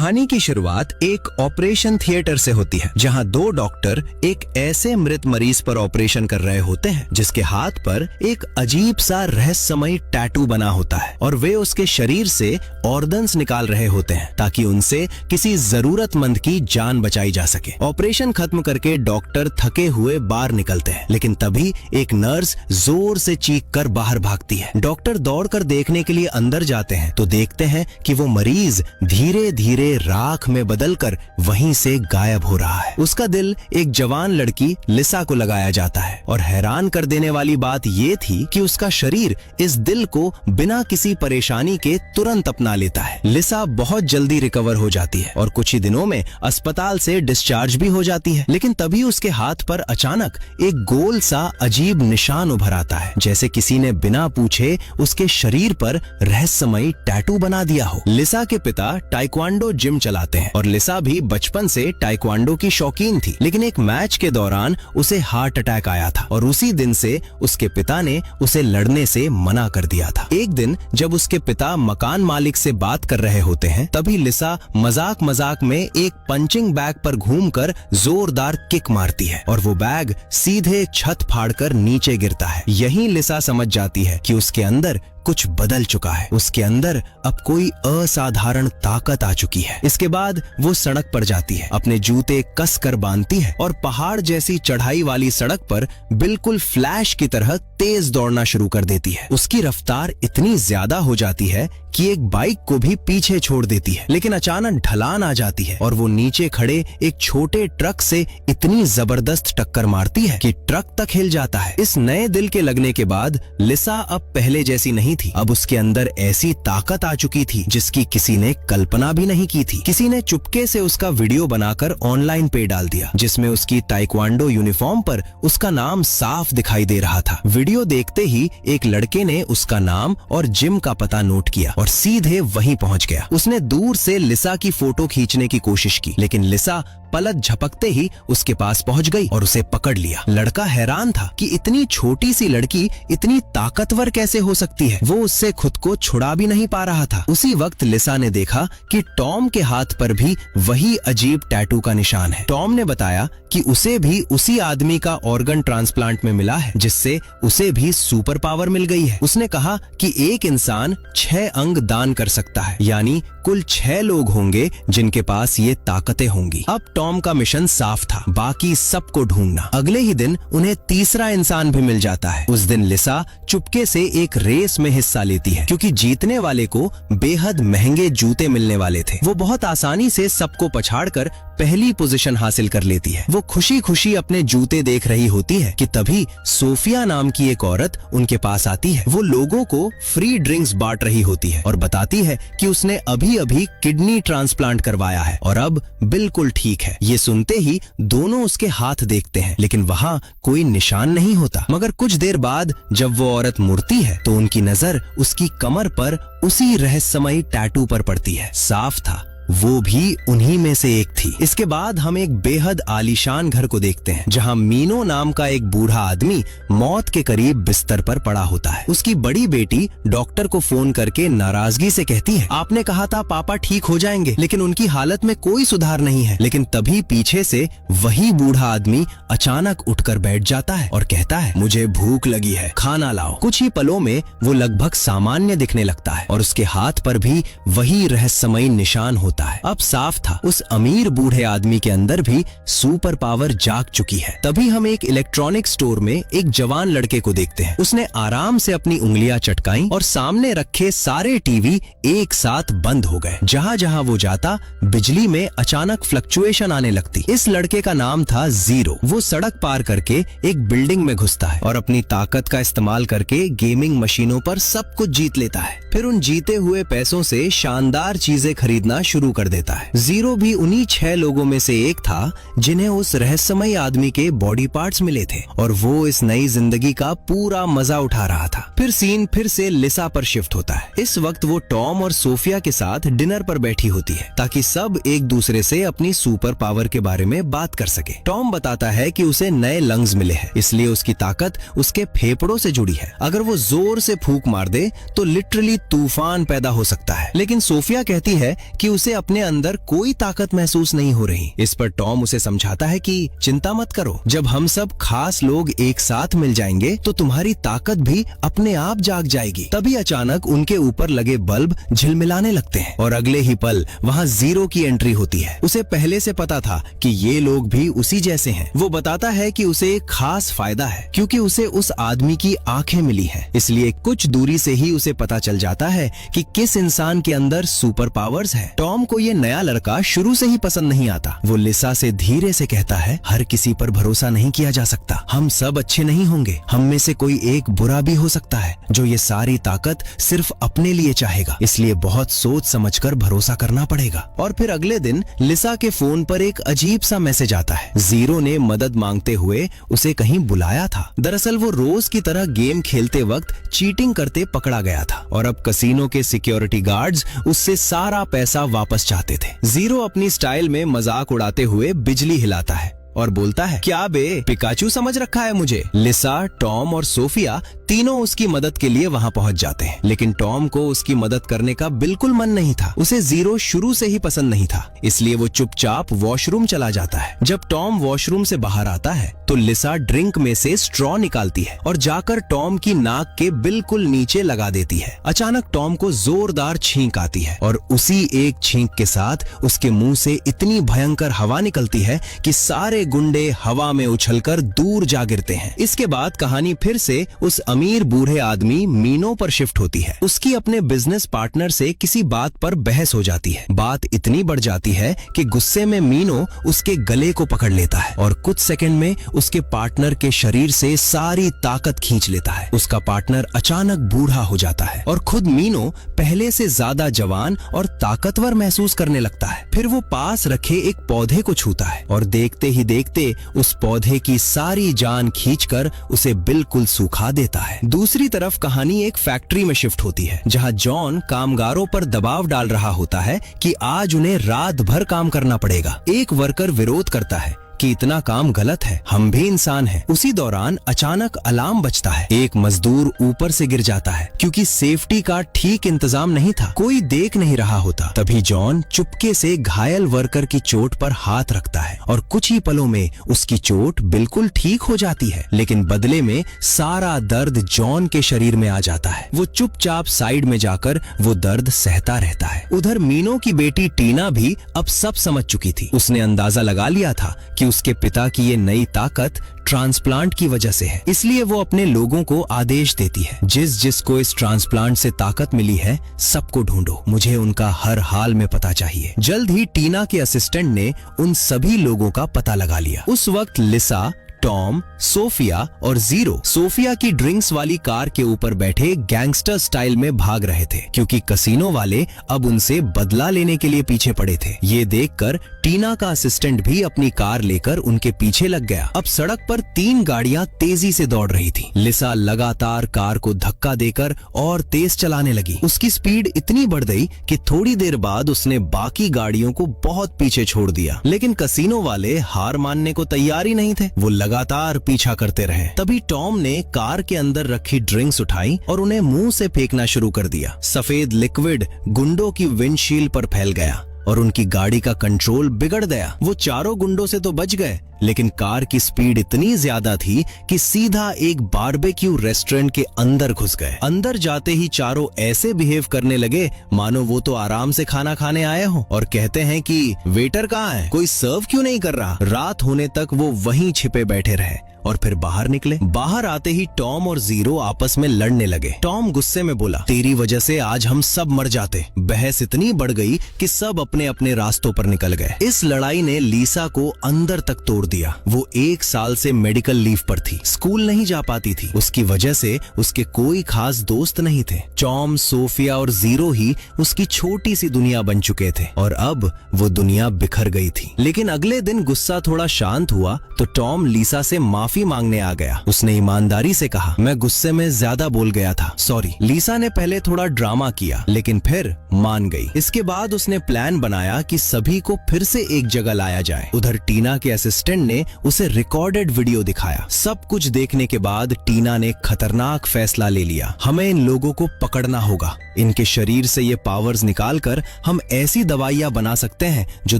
कहानी की शुरुआत एक ऑपरेशन थिएटर से होती है, जहां दो डॉक्टर एक ऐसे मृत मरीज पर ऑपरेशन कर रहे होते हैं जिसके हाथ पर एक अजीब सा रहस्यमयी टैटू बना होता है और वे उसके शरीर से ऑर्गन्स निकाल रहे होते हैं ताकि उनसे किसी जरूरतमंद की जान बचाई जा सके। ऑपरेशन खत्म करके डॉक्टर थके हुए बाहर निकलते हैं, लेकिन तभी एक नर्स जोर से चीख कर बाहर भागती है। डॉक्टर दौड़कर देखने के लिए अंदर जाते हैं तो देखते हैं कि वो मरीज धीरे धीरे राख में बदलकर वहीं से गायब हो रहा है। उसका दिल एक जवान लड़की लिसा को लगाया जाता है और हैरान कर देने वाली बात ये थी कि उसका शरीर इस दिल को बिना किसी परेशानी के तुरंत अपना लेता है। लिसा बहुत जल्दी रिकवर हो जाती है और कुछ ही दिनों में अस्पताल से डिस्चार्ज भी हो जाती है, लेकिन तभी उसके हाथ पर अचानक एक गोल सा अजीब निशान उभर आता है, जैसे किसी ने बिना पूछे उसके शरीर पर रहस्यमयी टैटू बना दिया हो। लिसा के पिता टाइक्वांडो जिम चलाते हैं और लिसा भी बचपन से टाइक्वांडो की शौकीन थी, लेकिन एक मैच के दौरान उसे हार्ट अटैक आया था और उसी दिन से उसके पिता ने उसे लड़ने से मना कर दिया था। एक दिन जब उसके पिता मकान मालिक से बात कर रहे होते हैं, तभी लिसा मजाक मजाक में एक पंचिंग बैग पर घूमकर जोरदार किक मारती है और वो बैग सीधे छत फाड़कर नीचे गिरता है। यहीं लिसा समझ जाती है कि उसके अंदर कुछ बदल चुका है। उसके अंदर अब कोई असाधारण ताकत आ चुकी है। इसके बाद वो सड़क पर जाती है, अपने जूते कस कर बांधती है और पहाड़ जैसी चढ़ाई वाली सड़क पर बिल्कुल फ्लैश की तरह तेज दौड़ना शुरू कर देती है। उसकी रफ्तार इतनी ज्यादा हो जाती है कि एक बाइक को भी पीछे छोड़ देती है, लेकिन अचानक ढलान आ जाती है और वो नीचे खड़े एक छोटे ट्रक से इतनी जबरदस्त टक्कर मारती है कि ट्रक तक हिल जाता है। इस नए दिल के लगने के बाद लिसा अब पहले जैसी नहीं थी। अब उसके अंदर ऐसी ताकत आ चुकी थी जिसकी किसी ने कल्पना भी नहीं की थी। किसी ने चुपके से उसका वीडियो बनाकर ऑनलाइन पे डाल दिया, जिसमें उसकी टाइक्वांडो यूनिफॉर्म पर उसका नाम साफ दिखाई दे रहा था। वीडियो देखते ही एक लड़के ने उसका नाम और जिम का पता नोट किया और सीधे वहीं पहुंच गया। उसने दूर से लिसा की फोटो खींचने की कोशिश की, लेकिन लिसा पलक झपकते ही उसके पास पहुंच गई और उसे पकड़ लिया। लड़का हैरान था कि इतनी छोटी सी लड़की इतनी ताकतवर कैसे हो सकती है। वो उससे खुद को छुड़ा भी नहीं पा रहा था। उसी वक्त लिसा ने देखा कि टॉम के हाथ पर भी वही अजीब टैटू का निशान है। टॉम ने बताया कि उसे भी उसी आदमी का ऑर्गन ट्रांसप्लांट में मिला है, जिससे उसे भी सुपर पावर मिल गई है। उसने कहा कि एक इंसान 6 अंग दान कर सकता है, यानी कुल 6 लोग होंगे जिनके पास ये ताकतें होंगी। अब टॉम का मिशन साफ था, बाकी सबको ढूंढना। अगले ही दिन उन्हें तीसरा इंसान भी मिल जाता है। उस दिन लिसा चुपके से एक रेस में हिस्सा लेती है, क्योंकि जीतने वाले को बेहद महंगे जूते मिलने वाले थे। वो बहुत आसानी से सबको पछाड़कर पहली पोजीशन हासिल कर लेती है। वो खुशी खुशी अपने जूते देख रही होती है कि तभी सोफिया नाम की एक औरत उनके पास आती है। वो लोगों को फ्री ड्रिंक्स बांट रही होती है और बताती है कि उसने अभी अभी किडनी ट्रांसप्लांट करवाया है और अब बिल्कुल ठीक है। ये सुनते ही दोनों उसके हाथ देखते हैं, लेकिन वहाँ कोई निशान नहीं होता। मगर कुछ देर बाद जब वो औरत मुड़ती है तो उनकी नजर उसकी कमर पर उसी रहस्यमयी टैटू पर पड़ती है। साफ था वो भी उन्हीं में से एक थी। इसके बाद हम एक बेहद आलीशान घर को देखते हैं, जहां मीनो नाम का एक बूढ़ा आदमी मौत के करीब बिस्तर पर पड़ा होता है। उसकी बड़ी बेटी डॉक्टर को फोन करके नाराजगी से कहती है, आपने कहा था पापा ठीक हो जाएंगे, लेकिन उनकी हालत में कोई सुधार नहीं है। लेकिन तभी पीछे से वही बूढ़ा आदमी अचानक उठकर बैठ जाता है और कहता है, मुझे भूख लगी है, खाना लाओ। कुछ ही पलों में वो लगभग सामान्य दिखने लगता है और उसके हाथ पर भी वही रहस्यमयी निशान होता है। अब साफ था उस अमीर बूढ़े आदमी के अंदर भी सुपर पावर जाग चुकी है। तभी हम एक इलेक्ट्रॉनिक स्टोर में एक जवान लड़के को देखते हैं। उसने आराम से अपनी उंगलियां चटकाई और सामने रखे सारे टीवी एक साथ बंद हो गए। जहां जहां वो जाता बिजली में अचानक फ्लक्चुएशन आने लगती। इस लड़के का नाम था जीरो। वो सड़क पार करके एक बिल्डिंग में घुसता है और अपनी ताकत का इस्तेमाल करके गेमिंग मशीनों पर सब कुछ जीत लेता है। फिर उन जीते हुए पैसों से शानदार चीजें खरीदना शुरू कर देता है। जीरो भी उन्हीं 6 लोगों में से एक था जिन्हें उस रहस्यमयी आदमी के बॉडी पार्ट्स मिले थे और वो इस नई जिंदगी का पूरा मजा उठा रहा था। फिर सीन फिर से लिसा पर शिफ्ट होता है। इस वक्त वो टॉम और सोफिया के साथ डिनर पर बैठी होती है ताकि सब एक दूसरे से अपनी सुपर पावर के बारे में बात कर सके। टॉम बताता है कि उसे नए लंग्स मिले हैं, इसलिए उसकी ताकत उसके फेफड़ों से जुड़ी है। अगर वो जोर से फूंक मार दे तो लिटरली तूफान पैदा हो सकता है। लेकिन सोफिया कहती है कि उसे उसे अपने अंदर कोई ताकत महसूस नहीं हो रही। इस पर टॉम उसे समझाता है कि चिंता मत करो, जब हम सब खास लोग एक साथ मिल जाएंगे तो तुम्हारी ताकत भी अपने आप जाग जाएगी। तभी अचानक उनके ऊपर लगे बल्ब झिलमिलाने लगते हैं और अगले ही पल वहाँ जीरो की एंट्री होती है। उसे पहले से पता था कि ये लोग भी उसी जैसे हैं। वो बताता है कि उसे एक खास फायदा है क्योंकि उसे उस आदमी की आंखें मिली हैं, इसलिए कुछ दूरी से ही उसे पता चल जाता है कि किस इंसान के अंदर सुपर पावर्स है। टॉम को ये नया लड़का शुरू से ही पसंद नहीं आता। वो लिसा से धीरे से कहता है, हर किसी पर भरोसा नहीं किया जा सकता, हम सब अच्छे नहीं होंगे, हम में से कोई एक बुरा भी हो सकता है जो ये सारी ताकत सिर्फ अपने लिए चाहेगा, इसलिए बहुत सोच समझकर भरोसा करना पड़ेगा। और फिर अगले दिन लिसा के फोन पर एक अजीब सा मैसेज आता है। जीरो ने मदद मांगते हुए उसे कहीं बुलाया था। दरअसल वो रोज की तरह गेम खेलते वक्त चीटिंग करते पकड़ा गया था और अब कसिनो के सिक्योरिटी गार्ड्स उससे सारा पैसा वापस चाहते थे। जीरो अपनी स्टाइल में मजाक उड़ाते हुए बिजली हिलाता है और बोलता है, क्या बे, पिकाचू समझ रखा है मुझे। लिसा, टॉम और सोफिया तीनों उसकी मदद के लिए वहां पहुंच जाते हैं, लेकिन टॉम को उसकी मदद करने का बिल्कुल मन नहीं था। उसे जीरो शुरू से ही पसंद नहीं था, इसलिए वो चुपचाप वॉशरूम चला जाता है। जब टॉम वॉशरूम से बाहर आता है तो लिसा ड्रिंक में से स्ट्रॉ निकालती है और जाकर टॉम की नाक के बिल्कुल नीचे लगा देती है। अचानक टॉम को जोरदार छींक आती है और उसी एक छींक के साथ उसके मुंह से इतनी भयंकर हवा निकलती है कि सारे गुंडे हवा में उछलकर दूर जा गिरते हैं। इसके बाद कहानी फिर से उस अमीर बूढ़े आदमी मीनो पर शिफ्ट होती है। उसकी अपने बिजनेस पार्टनर से किसी बात पर बहस हो जाती है। बात इतनी बढ़ जाती है कि गुस्से में मीनो उसके गले को पकड़ लेता है और कुछ सेकंड में उसके पार्टनर के शरीर से सारी ताकत खींच लेता है। उसका पार्टनर अचानक बूढ़ा हो जाता है और खुद मीनो पहले से ज्यादा जवान और ताकतवर महसूस करने लगता है। फिर वो पास रखे एक पौधे को छूता है और देखते ही देखते उस पौधे की सारी जान खींचकर उसे बिल्कुल सुखा देता है। दूसरी तरफ कहानी एक फैक्ट्री में शिफ्ट होती है जहां जॉन कामगारों पर दबाव डाल रहा होता है कि आज उन्हें रात भर काम करना पड़ेगा। एक वर्कर विरोध करता है कि इतना काम गलत है, हम भी इंसान हैं। उसी दौरान अचानक अलार्म बजता है। एक मजदूर ऊपर से गिर जाता है क्योंकि सेफ्टी का ठीक इंतजाम नहीं था, कोई देख नहीं रहा होता। तभी जॉन चुपके से घायल वर्कर की चोट पर हाथ रखता है और कुछ ही पलों में उसकी चोट बिल्कुल ठीक हो जाती है, लेकिन बदले में सारा दर्द जॉन के शरीर में आ जाता है। वो चुपचाप साइड में जाकर वो दर्द सहता रहता है। उधर मीनो की बेटी टीना भी अब सब समझ चुकी थी। उसने अंदाजा लगा लिया था कि उसके पिता की ये नई ताकत ट्रांसप्लांट की वजह से है, इसलिए वो अपने लोगों को आदेश देती है, जिसको इस ट्रांसप्लांट से ताकत मिली है सबको ढूंढो, मुझे उनका हर हाल में पता चाहिए। जल्द ही टीना के असिस्टेंट ने उन सभी लोगों का पता लगा लिया। उस वक्त लिसा, टॉम, सोफिया और जीरो सोफिया की ड्रिंक्स वाली कार के ऊपर बैठे गैंगस्टर स्टाइल में भाग रहे थे क्योंकि कसिनो वाले अब उनसे बदला लेने के लिए पीछे पड़े थे। ये देखकर टीना का असिस्टेंट भी अपनी कार लेकर उनके पीछे लग गया। अब सड़क पर 3 गाड़ियां तेजी से दौड़ रही थी। लिसा लगातार कार को धक्का देकर और तेज चलाने लगी। उसकी स्पीड इतनी बढ़ गई कि थोड़ी देर बाद उसने बाकी गाड़ियों को बहुत पीछे छोड़ दिया, लेकिन कसिनो वाले हार मानने को तैयार ही नहीं थे। वो लगातार पीछा करते रहे। तभी टॉम ने कार के अंदर रखी ड्रिंक्स उठाई और उन्हें मुंह से फेंकना शुरू कर दिया। सफेद लिक्विड गुंडों की विंडशील्ड पर फैल गया और उनकी गाड़ी का कंट्रोल बिगड़ गया। वो चारों गुंडों से तो बच गए, लेकिन कार की स्पीड इतनी ज्यादा थी कि सीधा एक बारबेक्यू रेस्टोरेंट के अंदर घुस गए। अंदर जाते ही चारों ऐसे बिहेव करने लगे मानो वो तो आराम से खाना खाने आए हो और कहते हैं कि वेटर कहाँ है, कोई सर्व क्यों नहीं कर रहा। रात होने तक वो वहीं छिपे बैठे रहे और फिर बाहर निकले। बाहर आते ही टॉम और जीरो आपस में लड़ने लगे। टॉम गुस्से में बोला, तेरी वजह से आज हम सब मर जाते। बहस इतनी बढ़ गई कि सब अपने अपने रास्तों पर निकल गए। इस लड़ाई ने लिसा को अंदर तक तोड़ दिया। वो 1 साल से मेडिकल लीव पर थी, स्कूल नहीं जा पाती थी। उसकी वजह से उसके कोई खास दोस्त नहीं थे। टॉम, सोफिया और जीरो ही उसकी छोटी सी दुनिया बन चुके थे और अब वो दुनिया बिखर गई थी। लेकिन अगले दिन गुस्सा थोड़ा शांत हुआ तो टॉम लिसा से माफी मांगने आ गया। उसने ईमानदारी से कहा, मैं गुस्से में ज्यादा बोल गया था, सॉरी। लिसा ने पहले थोड़ा ड्रामा किया लेकिन फिर मान गई। इसके बाद उसने प्लान बनाया कि सभी को फिर से एक जगह लाया जाए। उधर टीना के असिस्टेंट एजेंट ने उसे रिकॉर्डेड वीडियो दिखाया। सब कुछ देखने के बाद टीना ने खतरनाक फैसला ले लिया। हमें इन लोगों को पकड़ना होगा। इनके शरीर से ये पावर्स निकालकर हम ऐसी दवाइयां बना सकते हैं जो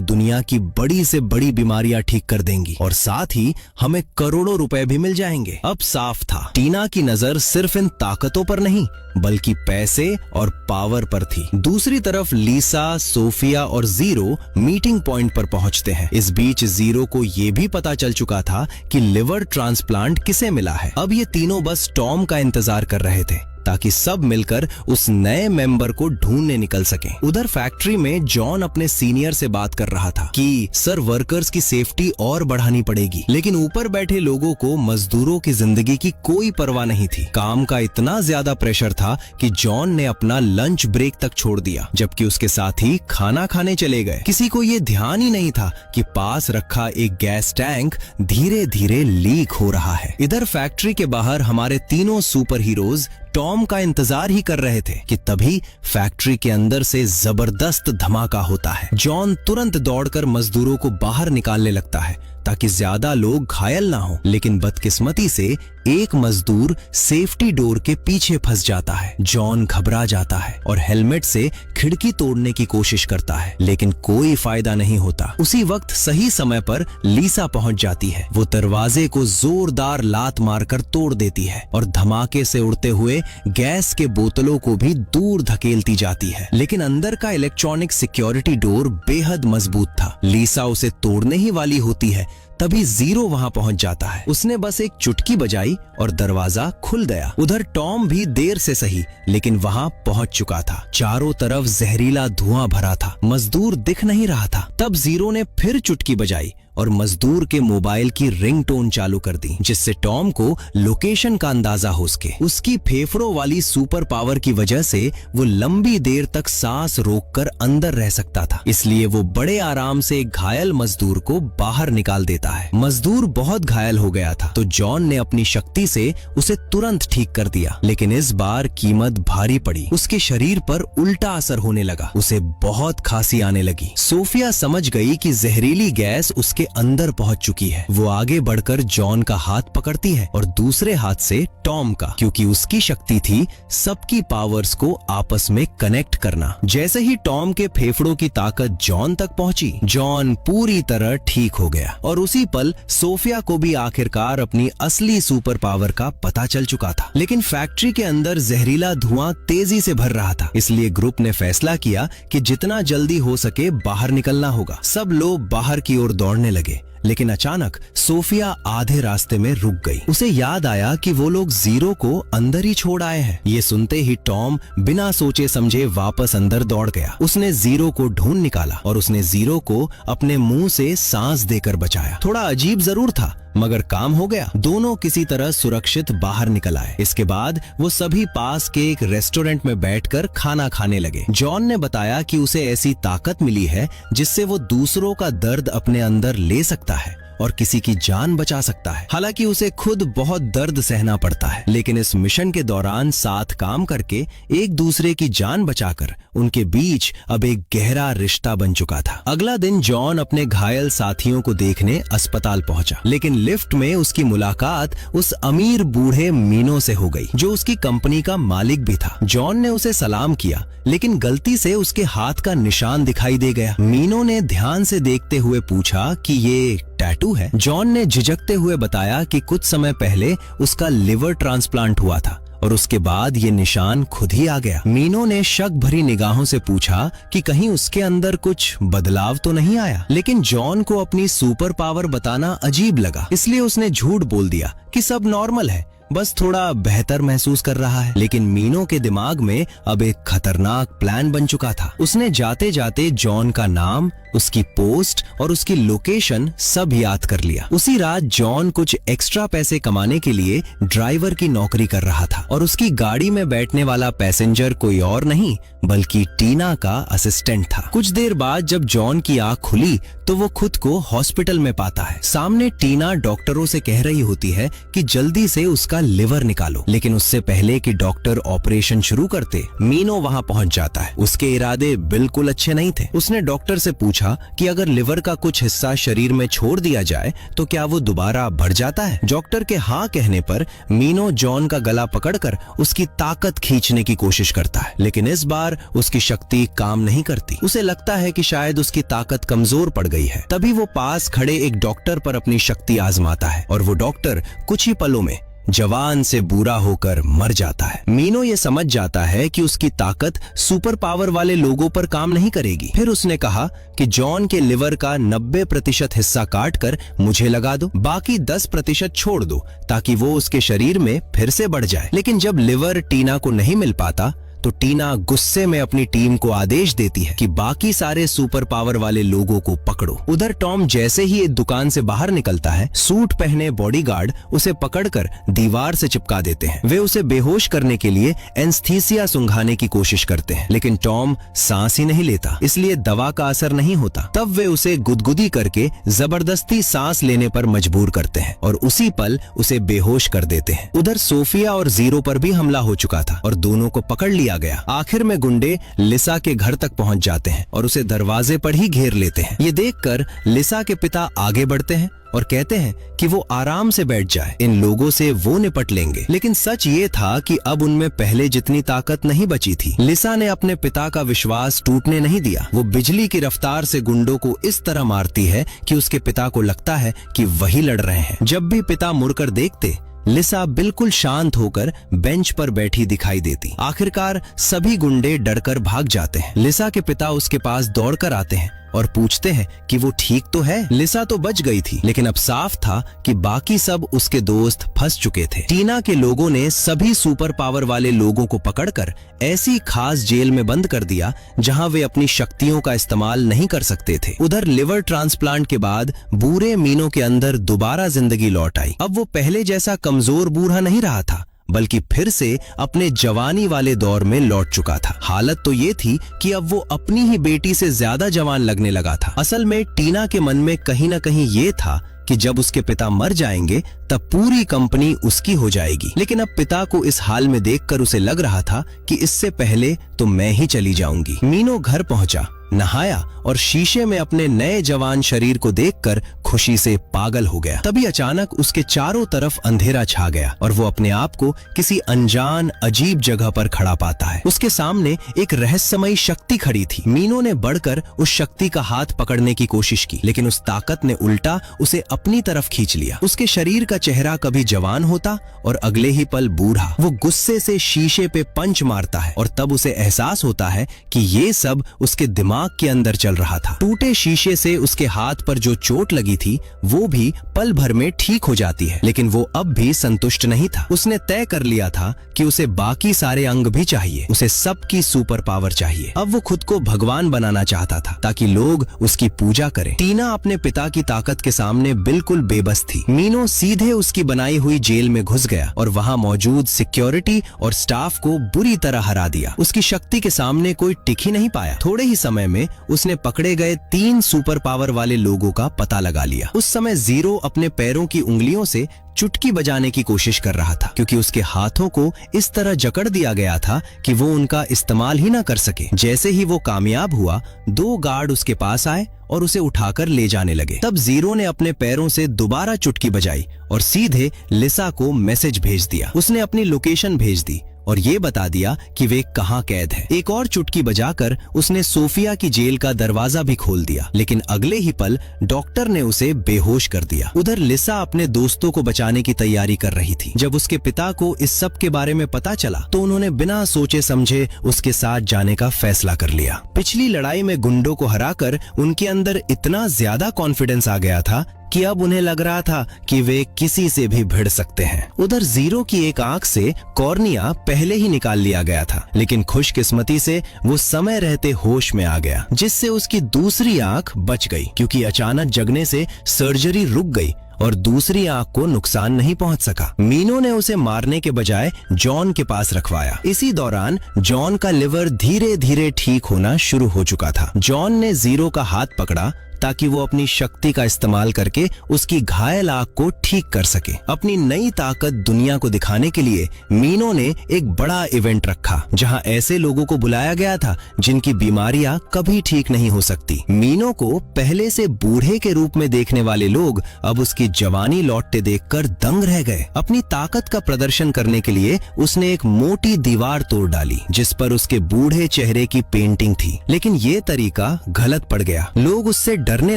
दुनिया की बड़ी से बड़ी बीमारियां ठीक कर देंगी और साथ ही हमें करोड़ों रुपए भी मिल जाएंगे। अब साफ था, टीना की नजर सिर्फ इन ताकतों पर नहीं बल्कि पैसे और पावर पर थी। दूसरी तरफ लीसा, सोफिया और जीरो मीटिंग पॉइंट पर पहुंचते हैं। इस बीच जीरो को ये भी पता चल चुका था कि लिवर ट्रांसप्लांट किसे मिला है। अब ये तीनों बस टॉम का इंतजार कर रहे थे ताकि सब मिलकर उस नए मेंबर को ढूंढने निकल सकें। उधर फैक्ट्री में जॉन अपने सीनियर से बात कर रहा था कि सर वर्कर्स की सेफ्टी और बढ़ानी पड़ेगी, लेकिन ऊपर बैठे लोगों को मजदूरों की जिंदगी की कोई परवाह नहीं थी। काम का इतना ज्यादा प्रेशर था कि जॉन ने अपना लंच ब्रेक तक छोड़ दिया, जबकि उसके साथी खाना खाने चले गए। किसी को ये ध्यान ही नहीं था कि पास रखा एक गैस टैंक धीरे धीरे लीक हो रहा है। इधर फैक्ट्री के बाहर हमारे तीनों सुपर हीरोज टॉम का इंतजार ही कर रहे थे कि तभी फैक्ट्री के अंदर से जबरदस्त धमाका होता है। जॉन तुरंत दौड़कर मजदूरों को बाहर निकालने लगता है ताकि ज्यादा लोग घायल ना हो, लेकिन बदकिस्मती से एक मजदूर सेफ्टी डोर के पीछे फंस जाता है। जॉन घबरा जाता है और हेलमेट से खिड़की तोड़ने की कोशिश करता है, लेकिन कोई फायदा नहीं होता। उसी वक्त सही समय पर लीसा पहुंच जाती है। वो दरवाजे को जोरदार लात मारकर तोड़ देती है और धमाके से उड़ते हुए गैस के बोतलों को भी दूर धकेलती जाती है, लेकिन अंदर का इलेक्ट्रॉनिक सिक्योरिटी डोर बेहद मजबूत था। लीसा उसे तोड़ने ही वाली होती है, तभी जीरो वहां पहुंच जाता है। उसने बस एक चुटकी बजाई और दरवाजा खुल गया। उधर टॉम भी देर से सही लेकिन वहां पहुंच चुका था। चारों तरफ जहरीला धुआं भरा था, मजदूर दिख नहीं रहा था। तब जीरो ने फिर चुटकी बजाई और मजदूर के मोबाइल की रिंगटोन चालू कर दी, जिससे टॉम को लोकेशन का अंदाजा हो सके। उसकी फेफड़ों वाली सुपर पावर की वजह से वो लंबी देर तक सांस रोककर अंदर रह सकता था, इसलिए वो बड़े आराम से एक घायल मजदूर को बाहर निकाल देता है। मजदूर बहुत घायल हो गया था तो जॉन ने अपनी शक्ति से उसे तुरंत ठीक कर दिया, लेकिन इस बार कीमत भारी पड़ी। उसके शरीर पर उल्टा असर होने लगा, उसे बहुत खांसी आने लगी। सोफिया समझ गई कि जहरीली गैस उसके अंदर पहुंच चुकी है। वो आगे बढ़कर जॉन का हाथ पकड़ती है और दूसरे हाथ से टॉम का, क्योंकि उसकी शक्ति थी सबकी पावर्स को आपस में कनेक्ट करना। जैसे ही टॉम के फेफड़ों की ताकत जॉन तक पहुंची, जॉन पूरी तरह ठीक हो गया और उसी पल सोफिया को भी आखिरकार अपनी असली सुपर पावर का पता चल चुका था। लेकिन फैक्ट्री के अंदर जहरीला धुआं तेजी से भर रहा था, इसलिए ग्रुप ने फैसला किया कि जितना जल्दी हो सके बाहर निकलना होगा। सब लोग बाहर की ओर दौड़ने लगे, लेकिन अचानक सोफिया आधे रास्ते में रुक गई। उसे याद आया कि वो लोग जीरो को अंदर ही छोड़ आए हैं। ये सुनते ही टॉम बिना सोचे समझे वापस अंदर दौड़ गया। उसने जीरो को ढूंढ निकाला और उसने जीरो को अपने मुंह से सांस देकर बचाया। थोड़ा अजीब जरूर था मगर काम हो गया। दोनों किसी तरह सुरक्षित बाहर निकल आए। इसके बाद वो सभी पास के एक रेस्टोरेंट में बैठकर खाना खाने लगे। जॉन ने बताया कि उसे ऐसी ताकत मिली है जिससे वो दूसरों का दर्द अपने अंदर ले सकता है और किसी की जान बचा सकता है। हालांकि उसे खुद बहुत दर्द सहना पड़ता है, लेकिन इस मिशन के दौरान साथ काम करके एक दूसरे की जान बचाकर उनके बीच अब एक गहरा रिश्ता बन चुका था। अगला दिन जॉन अपने घायल साथियों को देखने अस्पताल पहुंचा, लेकिन लिफ्ट में उसकी मुलाकात उस अमीर बूढ़े मीनो से हो गई जो उसकी कंपनी का मालिक भी था। जॉन ने उसे सलाम किया, लेकिन गलती से उसके हाथ का निशान दिखाई दे गया। मीनो ने ध्यान से देखते हुए पूछा कि ये टैटू है। जॉन ने झिझकते हुए बताया कि कुछ समय पहले उसका लिवर ट्रांसप्लांट हुआ था और उसके बाद ये निशान खुद ही आ गया। मीनो ने शक भरी निगाहों से पूछा कि कहीं उसके अंदर कुछ बदलाव तो नहीं आया, लेकिन जॉन को अपनी सुपर पावर बताना अजीब लगा, इसलिए उसने झूठ बोल दिया कि सब नॉर्मल है, बस थोड़ा बेहतर महसूस कर रहा है। लेकिन मीनो के दिमाग में अब एक खतरनाक प्लान बन चुका था। उसने जाते जाते जॉन का नाम, उसकी पोस्ट और उसकी लोकेशन सब याद कर लिया। उसी रात जॉन कुछ एक्स्ट्रा पैसे कमाने के लिए ड्राइवर की नौकरी कर रहा था और उसकी गाड़ी में बैठने वाला पैसेंजर कोई और नहीं बल्कि टीना का असिस्टेंट था। कुछ देर बाद जब जॉन की आंख खुली तो वो खुद को हॉस्पिटल में पाता है। सामने टीना डॉक्टरों से कह रही होती है कि जल्दी से उसका लिवर निकालो, लेकिन उससे पहले कि डॉक्टर ऑपरेशन शुरू करते मीनो वहां पहुंच जाता है। उसके इरादे बिल्कुल अच्छे नहीं थे। उसने डॉक्टर से पूछा पूछा कि अगर लिवर का कुछ हिस्सा शरीर में छोड़ दिया जाए तो क्या वो दोबारा बढ़ जाता है। डॉक्टर के हाँ कहने पर मीनो जॉन का गला पकड़कर उसकी ताकत खींचने की कोशिश करता है, लेकिन इस बार उसकी शक्ति काम नहीं करती। उसे लगता है कि शायद उसकी ताकत कमजोर पड़ गई है। तभी वो पास खड़े एक डॉक्टर पर अपनी शक्ति आजमाता है और वो डॉक्टर कुछ ही पलों में जवान से बूढ़ा होकर मर जाता है। मीनो ये समझ जाता है कि उसकी ताकत सुपर पावर वाले लोगों पर काम नहीं करेगी। फिर उसने कहा कि जॉन के लिवर का 90% हिस्सा काटकर मुझे लगा दो, बाकी 10% छोड़ दो ताकि वो उसके शरीर में फिर से बढ़ जाए। लेकिन जब लिवर टीना को नहीं मिल पाता तो टीना गुस्से में अपनी टीम को आदेश देती है कि बाकी सारे सुपर पावर वाले लोगों को पकड़ो। उधर टॉम जैसे ही एक दुकान से बाहर निकलता है, सूट पहने बॉडीगार्ड उसे पकड़कर दीवार से चिपका देते हैं। वे उसे बेहोश करने के लिए एनेस्थीसिया सुंघाने की कोशिश करते हैं, लेकिन टॉम सांस ही नहीं लेता, इसलिए दवा का असर नहीं होता। तब वे उसे गुदगुदी करके जबरदस्ती सांस लेने पर मजबूर करते हैं और उसी पल उसे बेहोश कर देते हैं। उधर सोफिया और जीरो पर भी हमला हो चुका था और दोनों को पकड़ लिया गया। आखिर में गुंडे लिसा के घर तक पहुंच जाते हैं और उसे दरवाजे पर ही घेर लेते हैं। ये देखकर लिसा के पिता आगे बढ़ते हैं और कहते हैं कि वो आराम से बैठ जाए, इन लोगों से वो निपट लेंगे। लेकिन सच ये था कि अब उनमें पहले जितनी ताकत नहीं बची थी। लिसा ने अपने पिता का विश्वास टूटने नहीं दिया। वो बिजली की रफ्तार से गुंडों को इस तरह मारती है कि उसके पिता को लगता है कि वही लड़ रहे हैं। जब भी पिता मुड़कर देखते, लिसा बिल्कुल शांत होकर बेंच पर बैठी दिखाई देती। आखिरकार सभी गुंडे डरकर भाग जाते हैं। लिसा के पिता उसके पास दौड़कर आते हैं और पूछते हैं कि वो ठीक तो है। लिसा तो बच गई थी, लेकिन अब साफ था कि बाकी सब उसके दोस्त फंस चुके थे। टीना के लोगों ने सभी सुपर पावर वाले लोगों को पकड़कर ऐसी खास जेल में बंद कर दिया जहां वे अपनी शक्तियों का इस्तेमाल नहीं कर सकते थे। उधर लिवर ट्रांसप्लांट के बाद बूढ़े मीनो के अंदर दोबारा जिंदगी लौट आई। अब वो पहले जैसा कमजोर बूढ़ा नहीं रहा था, बल्कि फिर से अपने जवानी वाले दौर में लौट चुका था। हालत तो ये थी कि अब वो अपनी ही बेटी से ज्यादा जवान लगने लगा था। असल में टीना के मन में कहीं ना कहीं ये था कि जब उसके पिता मर जाएंगे तब पूरी कंपनी उसकी हो जाएगी। लेकिन अब पिता को इस हाल में देखकर उसे लग रहा था कि इससे पहले तो मैं ही चली जाऊंगी। मीनो घर पहुंचा, नहाया और शीशे में अपने नए जवान शरीर को देखकर खुशी से पागल हो गया। तभी अचानक उसके चारों तरफ अंधेरा छा गया और वो अपने आप को किसी अनजान अजीब जगह पर खड़ा पाता है। उसके सामने एक रहस्यमयी शक्ति खड़ी थी। मीनो ने बढ़कर उस शक्ति का हाथ पकड़ने की कोशिश की, लेकिन उस ताकत ने उल्टा उसे अपनी तरफ खींच लिया। उसके शरीर का चेहरा कभी जवान होता और अगले ही पल बूढ़ा। वो गुस्से से शीशे पे पंच मारता है और तब उसे एहसास होता है कि ये सब उसके दिमाग के अंदर चल रहा था। टूटे शीशे से उसके हाथ पर जो चोट लगी थी वो भी पल भर में ठीक हो जाती है, लेकिन वो अब भी संतुष्ट नहीं था। उसने तय कर लिया था कि उसे बाकी सारे अंग भी चाहिए, उसे सबकी सुपर पावर चाहिए। अब वो खुद को भगवान बनाना चाहता था ताकि लोग उसकी पूजा करें। टीना अपने पिता की ताकत के सामने बिल्कुल बेबस थी। मीनो सीधे उसकी बनाई हुई जेल में घुस गया और वहां मौजूद सिक्योरिटी और स्टाफ को बुरी तरह हरा दिया। उसकी शक्ति के सामने कोई टिक ही नहीं पाया। थोड़े ही समय में उसने पकड़े गए 3 सुपर पावर वाले लोगों का पता लगा लिया। उस समय जीरो अपने पैरों की उंगलियों से चुटकी बजाने की कोशिश कर रहा था, क्योंकि उसके हाथों को इस तरह जकड़ दिया गया था कि वो उनका इस्तेमाल ही ना कर सके। जैसे ही वो कामयाब हुआ, 2 गार्ड उसके पास आए और उसे उठाकर ले जाने लगे। तब जीरो ने अपने पैरों से दोबारा चुटकी बजाई और सीधे लिसा को मैसेज भेज दिया। उसने अपनी लोकेशन भेज दी और ये बता दिया कि वे कहाँ कैद है। एक और चुटकी बजाकर उसने सोफिया की जेल का दरवाजा भी खोल दिया, लेकिन अगले ही पल डॉक्टर ने उसे बेहोश कर दिया। उधर लिसा अपने दोस्तों को बचाने की तैयारी कर रही थी। जब उसके पिता को इस सब के बारे में पता चला तो उन्होंने बिना सोचे समझे उसके साथ जाने का फैसला कर लिया। पिछली लड़ाई में गुंडों को हराकर उनके अंदर इतना ज्यादा कॉन्फिडेंस आ गया था कि अब उन्हें लग रहा था कि वे किसी से भी भिड़ सकते हैं। उधर जीरो की एक आंख से कॉर्निया पहले ही निकाल लिया गया था, लेकिन खुशकिस्मती से वो समय रहते होश में आ गया, जिससे उसकी दूसरी आंख बच गई, क्योंकि अचानक जगने से सर्जरी रुक गई और दूसरी आंख को नुकसान नहीं पहुंच सका। मीनो ने उसे मारने के बजाय जॉन के पास रखवाया। इसी दौरान जॉन का लिवर धीरे धीरे ठीक होना शुरू हो चुका था। जॉन ने जीरो का हाथ पकड़ा ताकि वो अपनी शक्ति का इस्तेमाल करके उसकी घायल आंख को ठीक कर सके। अपनी नई ताकत दुनिया को दिखाने के लिए मीनो ने एक बड़ा इवेंट रखा जहां ऐसे लोगों को बुलाया गया था जिनकी बीमारियां कभी ठीक नहीं हो सकती। मीनो को पहले से बूढ़े के रूप में देखने वाले लोग अब उसकी जवानी लौटते देखकर दंग रह गए। अपनी ताकत का प्रदर्शन करने के लिए उसने एक मोटी दीवार तोड़ डाली जिस पर उसके बूढ़े चेहरे की पेंटिंग थी, लेकिन ये तरीका गलत पड़ गया। लोग उससे डरने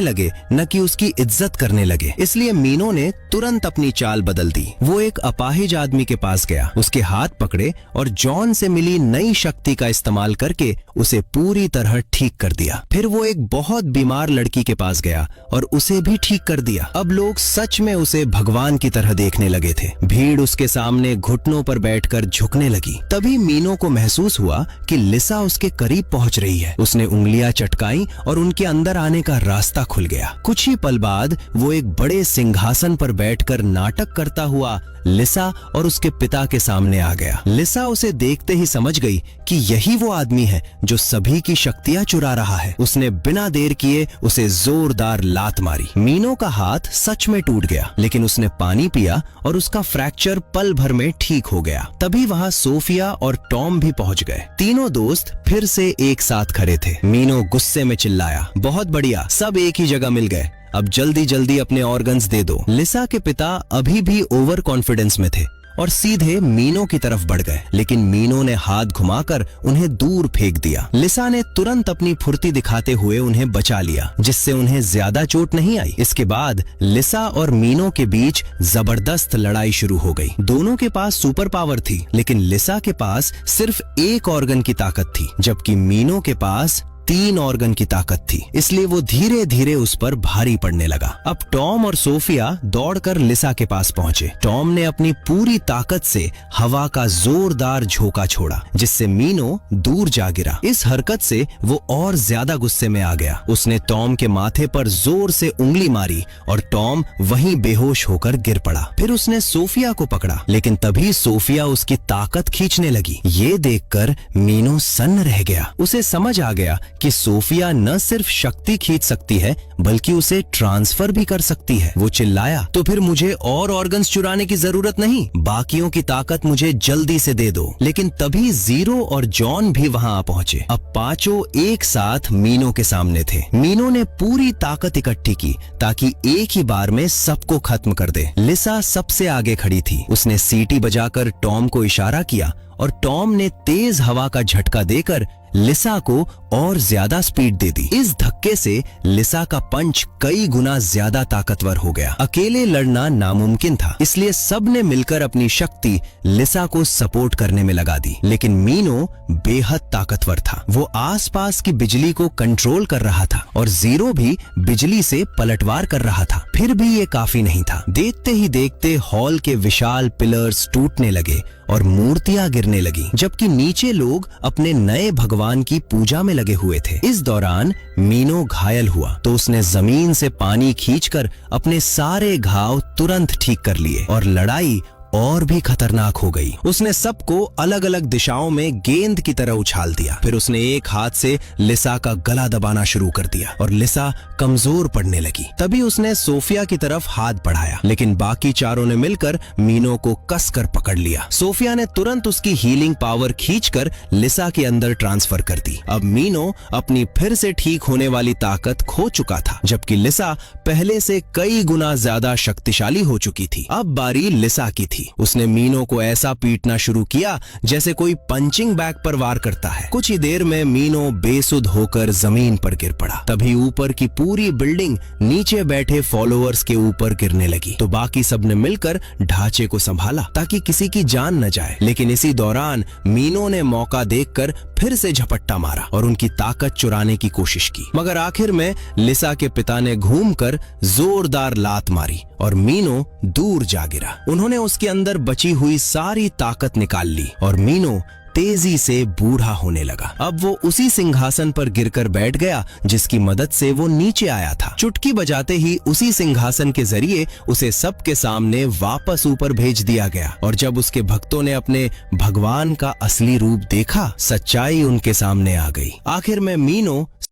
लगे न कि उसकी इज्जत करने लगे। इसलिए मीनो ने तुरंत अपनी चाल बदल दी। वो एक अपाहिज आदमी के पास गया, उसके हाथ पकड़े और जॉन से मिली नई शक्ति का इस्तेमाल करके उसे पूरी तरह ठीक कर दिया। फिर वो एक बहुत बीमार लड़की के पास गया और उसे भी ठीक कर दिया। अब लोग सच में उसे भगवान की तरह देखने लगे थे। भीड़ उसके सामने घुटनों पर बैठकर झुकने लगी। तभी मीनो को महसूस हुआ कि लिसा उसके करीब पहुंच रही है। उसने उंगलियां चटकाई और उनके अंदर आने का रास्ता खुल गया। कुछ ही पल बाद वो एक बड़े सिंहासन पर बैठकर नाटक करता हुआ लिसा और उसके पिता के सामने आ गया। लिसा उसे देखते ही समझ गई कि यही वो आदमी है जो सभी की शक्तियां चुरा रहा है। उसने बिना देर किए उसे जोरदार लात मारी। मीनो का हाथ सच में टूट गया, लेकिन उसने पानी पिया और उसका फ्रैक्चर पल भर में ठीक हो गया। तभी वहां सोफिया और टॉम भी पहुंच गए। तीनों दोस्त फिर से एक साथ खड़े थे। मीनो गुस्से में चिल्लाया, बहुत बढ़िया, सब एक ही जगह मिल गए, अब जल्दी जल्दी अपने ऑर्गन्स दे दो। लिसा के पिता अभी भी ओवर कॉन्फिडेंस में थे और सीधे मीनो की तरफ बढ़ गए, लेकिन मीनो ने हाथ घुमाकर उन्हें दूर फेंक दिया। लिसा ने तुरंत अपनी फुर्ती दिखाते हुए उन्हें बचा लिया, जिससे उन्हें ज्यादा चोट नहीं आई। इसके बाद लिसा और मीनो के बीच जबरदस्त लड़ाई शुरू हो गई। दोनों के पास सुपर पावर थी, लेकिन लिसा के पास सिर्फ एक ऑर्गन की ताकत थी, जबकि मीनो के पास 3 ऑर्गन की ताकत थी। इसलिए वो धीरे धीरे उस पर भारी पड़ने लगा। अब टॉम और सोफिया दौड़कर लिसा के पास पहुंचे। टॉम ने अपनी पूरी ताकत से हवा का जोरदार झोंका छोड़ा, जिससे मीनो दूर जा गिरा। इस हरकत से वो और ज्यादा गुस्से में आ गया। उसने टॉम के माथे पर जोर से उंगली मारी और टॉम वहीं बेहोश होकर गिर पड़ा। फिर उसने सोफिया को पकड़ा, लेकिन तभी सोफिया उसकी ताकत खींचने लगी। ये देखकर मीनो सन्न रह गया। उसे समझ आ गया कि सोफिया न सिर्फ शक्ति खींच सकती है बल्कि उसे ट्रांसफर भी कर सकती है। वो चिल्लाया, तो फिर मुझे और ऑर्गन्स चुराने की जरूरत नहीं, बाकियों की ताकत मुझे जल्दी से दे दो। लेकिन तभी जीरो और जॉन भी वहां आ पहुंचे। अब पांचों एक साथ मीनो के सामने थे। मीनो ने पूरी ताकत इकट्ठी की ताकि एक ही बार में सबको खत्म कर दे। लिसा सबसे आगे खड़ी थी। उसने सीटी बजाकर टॉम को इशारा किया और टॉम ने तेज हवा का झटका देकर लिसा को और ज्यादा स्पीड दे दी। इस धक्के से लिसा का पंच कई गुना ज्यादा ताकतवर हो गया। अकेले लड़ना नामुमकिन था, इसलिए सब ने मिलकर अपनी शक्ति लिसा को सपोर्ट करने में लगा दी। लेकिन मीनो बेहद ताकतवर था। वो आसपास की बिजली को कंट्रोल कर रहा था और जीरो भी बिजली से पलटवार कर रहा था। फिर भी ये काफी नहीं था। देखते ही देखते हॉल के विशाल पिलर्स टूटने लगे और मूर्तियां गिरने लगी, जबकि नीचे लोग अपने नए भगवान की पूजा में लगे हुए थे। इस दौरान मीनो घायल हुआ तो उसने जमीन से पानी खींचकर अपने सारे घाव तुरंत ठीक कर लिए और लड़ाई और भी खतरनाक हो गई। उसने सबको अलग अलग दिशाओं में गेंद की तरह उछाल दिया। फिर उसने एक हाथ से लिसा का गला दबाना शुरू कर दिया और लिसा कमजोर पड़ने लगी। तभी उसने सोफिया की तरफ हाथ बढ़ाया, लेकिन बाकी चारों ने मिलकर मीनो को कसकर पकड़ लिया। सोफिया ने तुरंत उसकी हीलिंग पावर खींचकर लिसा के अंदर ट्रांसफर कर दी। अब मीनो अपनी फिर से ठीक होने वाली ताकत खो चुका था, जबकि लिसा पहले से कई गुना ज्यादा शक्तिशाली हो चुकी थी। अब बारी लिसा की थी। उसने मीनो को ऐसा पीटना शुरू किया जैसे कोई पंचिंग बैग पर वार करता है। कुछ ही देर में मीनो बेसुध होकर जमीन पर गिर पड़ा। तभी ऊपर की पूरी बिल्डिंग नीचे बैठे फॉलोअर्स के ऊपर गिरने लगी, तो बाकी सब ने मिलकर ढांचे को संभाला ताकि किसी की जान न जाए। लेकिन इसी दौरान मीनो ने मौका देखकर फिर से झपट्टा मारा और उनकी ताकत चुराने की कोशिश की, मगर आखिर में लिसा के पिता ने घूमकर जोरदार लात मारी और मीनो दूर जा गिरा। उन्होंने उसके अंदर बची हुई सारी ताकत निकाल ली और मीनो तेजी से बूढ़ा होने लगा। अब वो उसी सिंहासन पर गिरकर बैठ गया जिसकी मदद से वो नीचे आया था। चुटकी बजाते ही उसी सिंहासन के जरिए उसे सबके सामने वापस ऊपर भेज दिया गया। और जब उसके भक्तों ने अपने भगवान का असली रूप देखा, सच्चाई उनके सामने आ गई। आखिर में मीनो